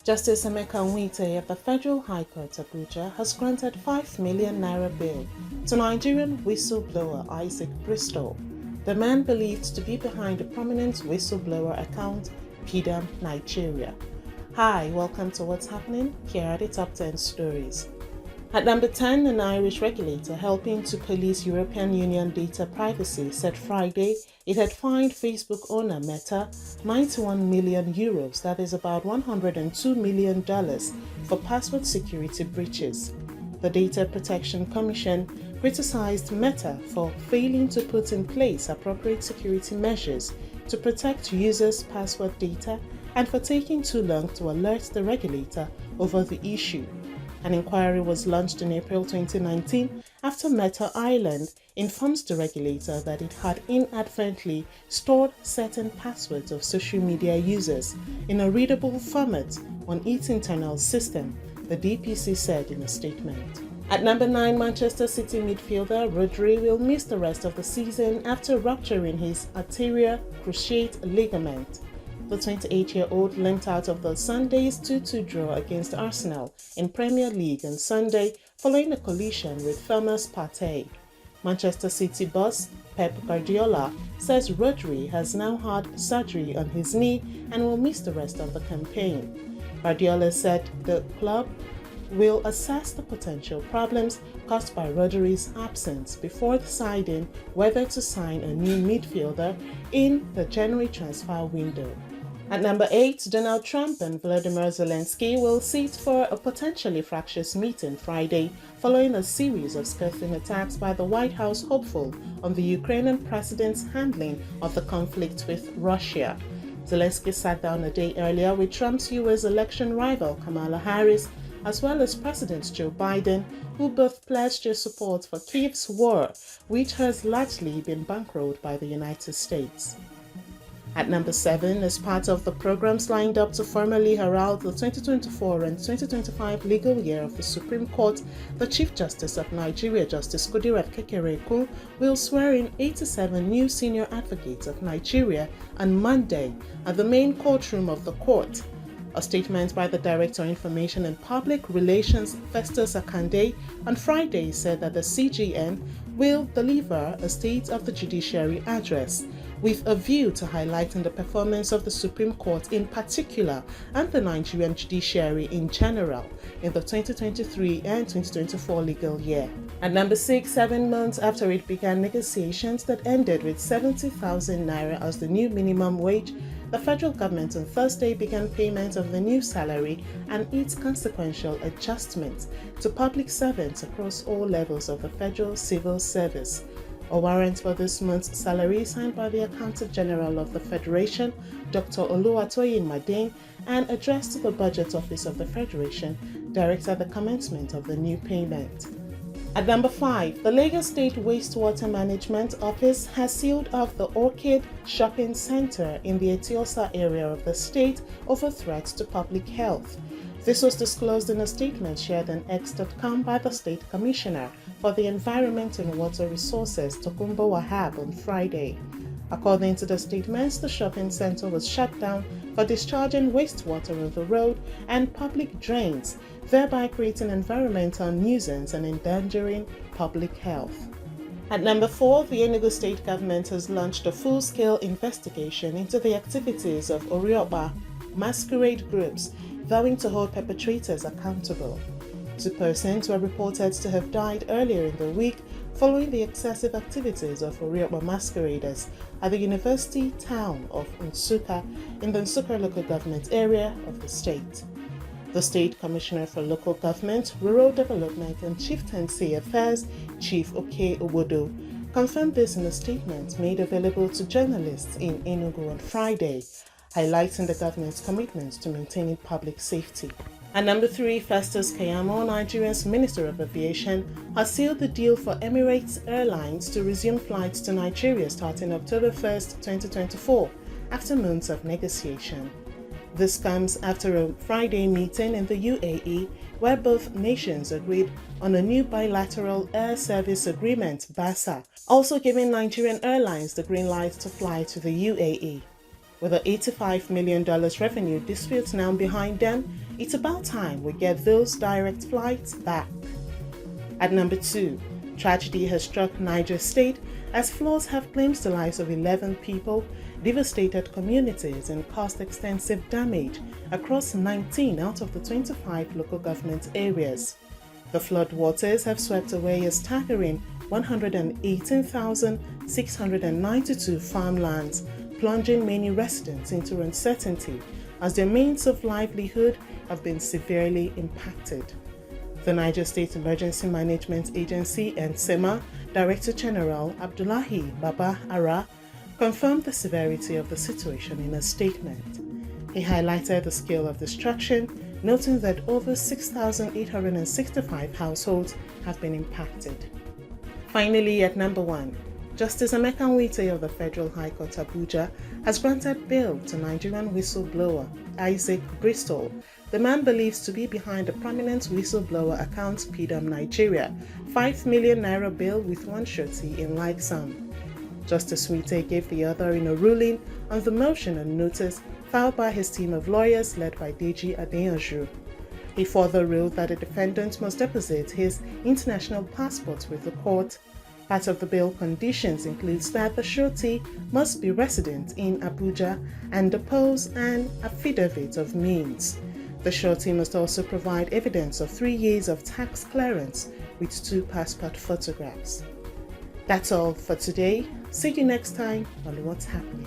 Justice Emeka Nwite of the Federal High Court Abuja has granted ₦5 million bail to Nigerian whistleblower Isaac Bristol, the man believed to be behind the prominent whistleblower account PDAM Nigeria. Hi, welcome to What's Happening. Here are the top 10 stories. At number 10, an Irish regulator helping to police European Union data privacy said Friday it had fined Facebook owner Meta €91 million, that is about $102 million, for password security breaches. The Data Protection Commission criticized Meta for failing to put in place appropriate security measures to protect users' password data and for taking too long to alert the regulator over the issue. An inquiry was launched in April 2019 after Meta Ireland informs the regulator that it had inadvertently stored certain passwords of social media users in a readable format on its internal system, the DPC said in a statement. At number 9, Manchester City midfielder Rodri will miss the rest of the season after rupturing his anterior cruciate ligament. The 28-year-old limped out of the Sunday's 2-2 draw against Arsenal in Premier League on Sunday following a collision with Thomas Partey. Manchester City boss Pep Guardiola says Rodri has now had surgery on his knee and will miss the rest of the campaign. Guardiola said the club will assess the potential problems caused by Rodri's absence before deciding whether to sign a new midfielder in the January transfer window. At number 8, Donald Trump and Volodymyr Zelensky will sit for a potentially fractious meeting Friday following a series of scathing attacks by the White House hopeful on the Ukrainian president's handling of the conflict with Russia. Zelensky sat down a day earlier with Trump's U.S. election rival Kamala Harris, as well as President Joe Biden, who both pledged their support for Kyiv's war, which has largely been bankrolled by the United States. At number 7, as part of the programs lined up to formally herald the 2024 and 2025 legal year of the Supreme Court, the Chief Justice of Nigeria, Justice Kudirat Kekereekun, will swear in 87 new senior advocates of Nigeria on Monday at the main courtroom of the court. A statement by the Director of Information and Public Relations, Festus Akande, on Friday said that the CJN will deliver a State of the Judiciary address, with a view to highlighting the performance of the Supreme Court in particular and the Nigerian judiciary in general in the 2023 and 2024 legal year. At number 6, 7 months after it began negotiations that ended with 70,000 naira as the new minimum wage, the federal government on Thursday began payment of the new salary and its consequential adjustments to public servants across all levels of the federal civil service. A warrant for this month's salary signed by the Accountant General of the Federation, Dr. Oluwatoyin Mading, and addressed to the Budget Office of the Federation, directed the commencement of the new payment. At number 5, the Lagos State Wastewater Management Office has sealed off the Orchid Shopping Center in the Etiosa area of the state over threats to public health. This was disclosed in a statement shared on X.com by the State Commissioner for the Environment and Water Resources, Tokumbo Wahab, on Friday. According to the statements, the shopping center was shut down for discharging wastewater on the road and public drains, thereby creating environmental nuisance and endangering public health. At number 4, the Enugu State Government has launched a full-scale investigation into the activities of Orioba masquerade groups, vowing to hold perpetrators accountable. 2 persons were reported to have died earlier in the week following the excessive activities of Orioba masqueraders at the University town of Nsukka in the Nsukka local government area of the state. The State Commissioner for Local Government, Rural Development and Chieftaincy Affairs, Chief Oke Obodo, confirmed this in a statement made available to journalists in Enugu on Friday, highlighting the government's commitment to maintaining public safety. At number 3, Festus Keyamo, Nigeria's Minister of Aviation, has sealed the deal for Emirates Airlines to resume flights to Nigeria starting October 1, 2024, after months of negotiation. This comes after a Friday meeting in the UAE where both nations agreed on a new bilateral air service agreement, BASA, also giving Nigerian Airlines the green light to fly to the UAE. With the $85 million revenue dispute now behind them, it's about time we get those direct flights back. At number 2, tragedy has struck Niger State as floods have claimed the lives of 11 people, devastated communities, and caused extensive damage across 19 out of the 25 local government areas. The floodwaters have swept away a staggering 118,692 farmlands, plunging many residents into uncertainty as their means of livelihood have been severely impacted. The Niger State Emergency Management Agency and SEMA Director General Abdullahi Baba Ara confirmed the severity of the situation in a statement. He highlighted the scale of destruction, noting that over 6,865 households have been impacted. Finally, at number 1, Justice Emeka Nwite of the Federal High Court Abuja has granted bail to Nigerian whistleblower Isaac Bristol, the man believed to be behind the prominent whistleblower account PDAM Nigeria, 5 million naira bail with one surety in like sum. Justice Nwite gave the other in a ruling on the motion and notice filed by his team of lawyers led by Deji Adeyanju. He further ruled that the defendant must deposit his international passport with the court. Part of the bail conditions includes that the surety must be resident in Abuja and depose an affidavit of means. The surety must also provide evidence of 3 years of tax clearance with 2 passport photographs. That's all for today. See you next time on What's Happening.